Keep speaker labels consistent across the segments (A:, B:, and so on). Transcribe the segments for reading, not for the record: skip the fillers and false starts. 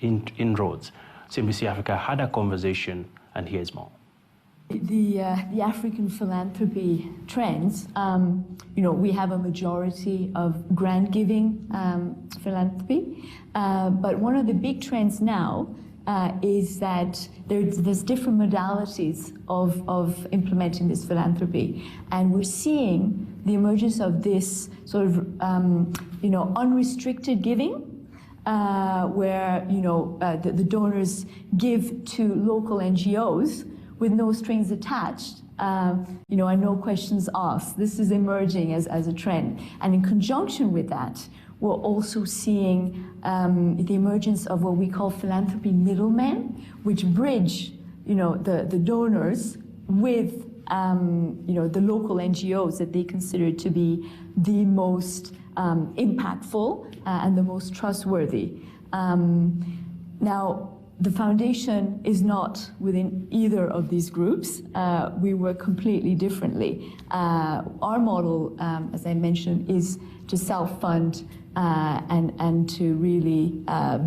A: inroads. CNBC Africa had a conversation, and here's more.
B: The African philanthropy trends, we have a majority of grant-giving philanthropy, but one of the big trends now is that there's different modalities of implementing this philanthropy, and we're seeing the emergence of this sort of unrestricted giving, where the donors give to local NGOs with no strings attached, and no questions asked. This is emerging as a trend. And in conjunction with that, we're also seeing the emergence of what we call philanthropy middlemen, which bridge, the donors with, the local NGOs that they consider to be the most impactful and the most trustworthy. Now, the foundation is not within either of these groups. We work completely differently. Our model, as I mentioned, is to self-fund and to really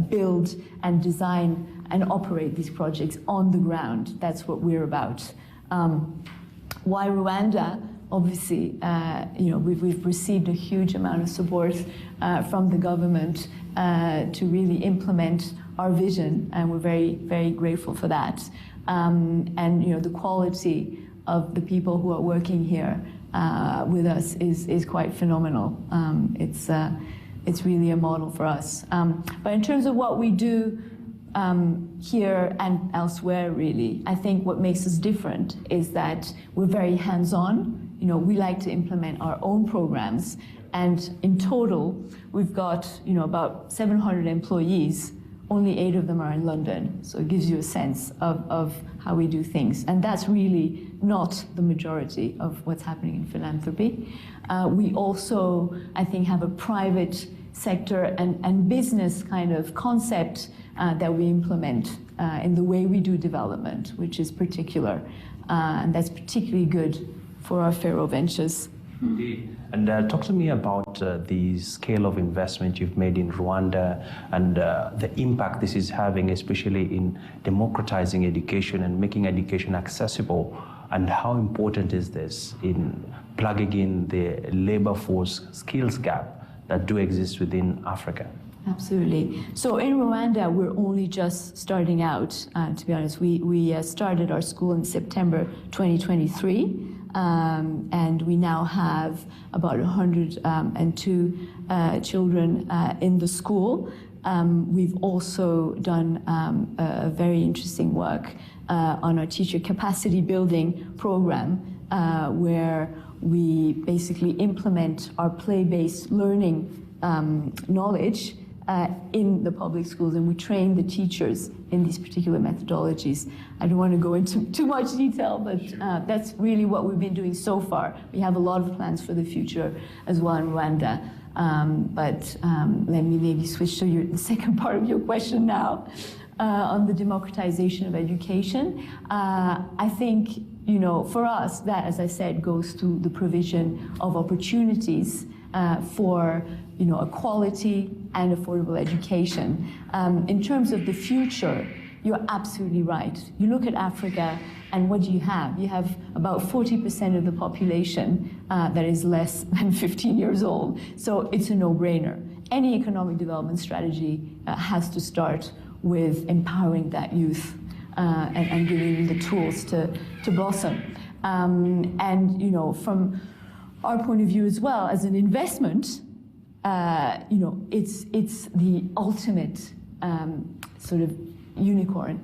B: build and design and operate these projects on the ground. That's what we're about. Why Rwanda? Obviously, we've received a huge amount of support from the government to really implement our vision, and we're very, very grateful for that. And the quality of the people who are working here with us is quite phenomenal. It's really a model for us. But in terms of what we do here and elsewhere, really, I think what makes us different is that we're very hands-on. We like to implement our own programs, and in total, we've got about 700 employees. Only 8 of them are in London, so it gives you a sense of how we do things. And that's really not the majority of what's happening in philanthropy. We also, I think, have a private sector and business kind of concept that we implement in the way we do development, which is particular. And that's particularly good for our Pharo ventures.
A: Indeed. And talk to me about the scale of investment you've made in Rwanda and the impact this is having, especially in democratizing education and making education accessible. And how important is this in plugging in the labor force skills gap that do exist within Africa?
B: Absolutely. So in Rwanda, we're only just starting out, to be honest. We started our school in September 2023. And we now have about 102 children in the school. We've also done a very interesting work on our teacher capacity building program, where we basically implement our play-based learning knowledge in the public schools, and we train the teachers in these particular methodologies. I don't want to go into too much detail, but that's really what we've been doing so far. We have a lot of plans for the future as well in Rwanda. But let me maybe switch to the second part of your question now on the democratization of education. I think, for us, that, as I said, goes to the provision of opportunities for a quality and affordable education. In terms of the future, you're absolutely right. You look at Africa, and what do you have? You have about 40% of the population that is less than 15 years old. So it's a no-brainer. Any economic development strategy has to start with empowering that youth and giving them the tools to blossom. And from our point of view as well, as an investment, it's the ultimate sort of unicorn,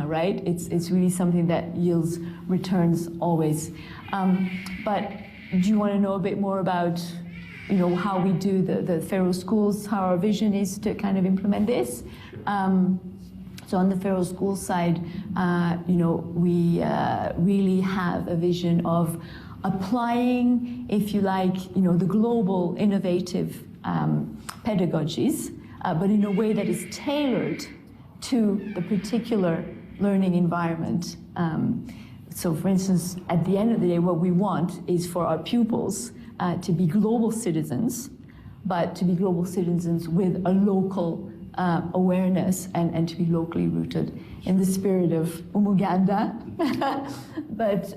B: right? It's really something that yields returns always. But do you want to know a bit more about, how we do the Pharo schools, how our vision is to kind of implement this? So on the Pharo school side, we really have a vision of applying, if you like, the global innovative pedagogies, but in a way that is tailored to the particular learning environment. So for instance, at the end of the day, what we want is for our pupils to be global citizens, but to be global citizens with a local awareness and to be locally rooted in the spirit of Umuganda. But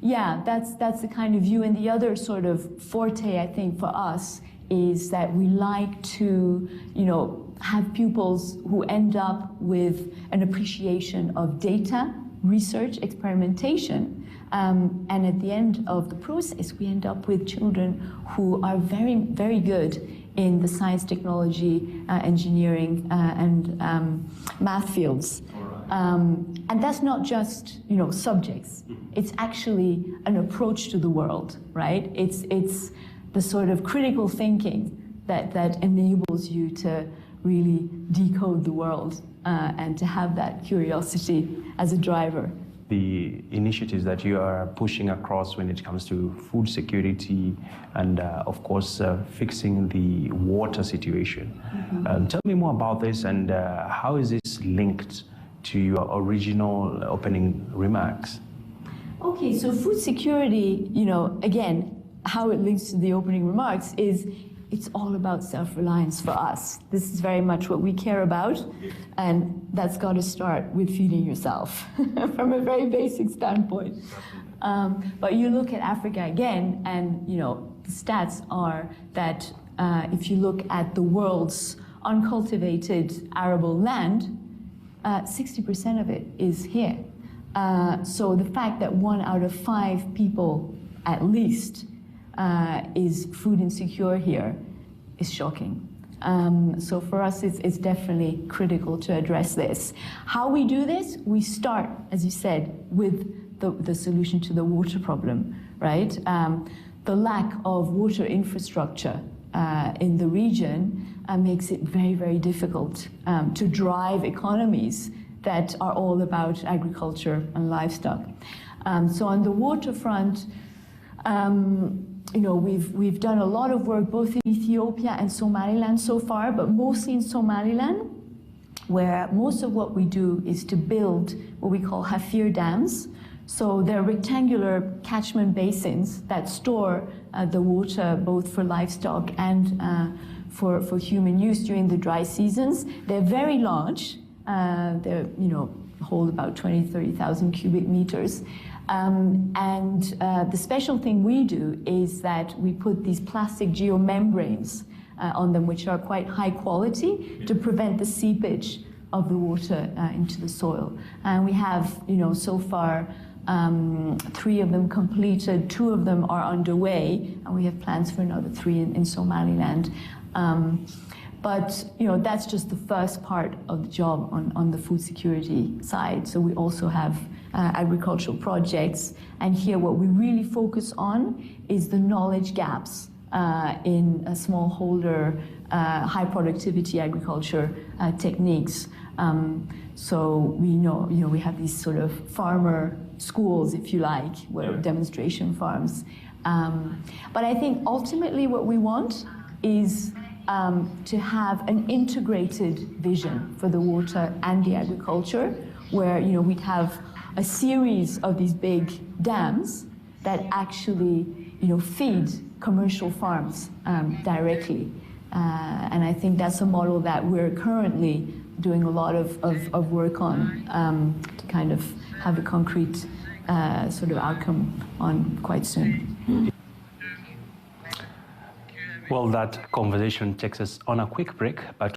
B: yeah, that's the kind of view. And the other sort of forte, I think, for us is that we like to, have pupils who end up with an appreciation of data, research, experimentation. And at the end of the process, we end up with children who are very, very good in the science, technology, engineering, and math fields. And that's not just, subjects. It's actually an approach to the world, right? It's the sort of critical thinking that enables you to really decode the world and to have that curiosity as a driver.
A: The initiatives that you are pushing across when it comes to food security and, of course, fixing the water situation. Tell me more about this and how is this linked to your original opening remarks?
B: Okay, so food security, again, how it links to the opening remarks is it's all about self-reliance for us. This is very much what we care about, and that's got to start with feeding yourself from a very basic standpoint. But you look at Africa again, and the stats are that if you look at the world's uncultivated arable land, 60% of it is here. So the fact that 1 out of 5 people, at least, is food insecure here is shocking. So for us, it's definitely critical to address this. How we do this? We start, as you said, with the solution to the water problem, right? The lack of water infrastructure in the region makes it very, very difficult to drive economies that are all about agriculture and livestock. So on the waterfront, we've done a lot of work both in Ethiopia and Somaliland so far, but mostly in Somaliland, where most of what we do is to build what we call Hafir dams. So they're rectangular catchment basins that store the water both for livestock and for human use during the dry seasons. They're very large. They hold about 20,000, 30,000 cubic meters. The special thing we do is that we put these plastic geomembranes on them, which are quite high quality, to prevent the seepage of the water into the soil. And we have, so far, 3 of them completed, 2 of them are underway, and we have plans for another 3 in Somaliland. But that's just the first part of the job on the food security side. So we also have agricultural projects, and here what we really focus on is the knowledge gaps in smallholder, high productivity agriculture techniques. So we have these sort of farmer schools, if you like, where demonstration farms. But I think ultimately what we want is to have an integrated vision for the water and the agriculture, where we'd have a series of these big dams that actually feed commercial farms directly. And I think that's a model that we're currently doing a lot of work on to kind of have a concrete sort of outcome on quite soon.
A: Well, that conversation takes us on a quick break, but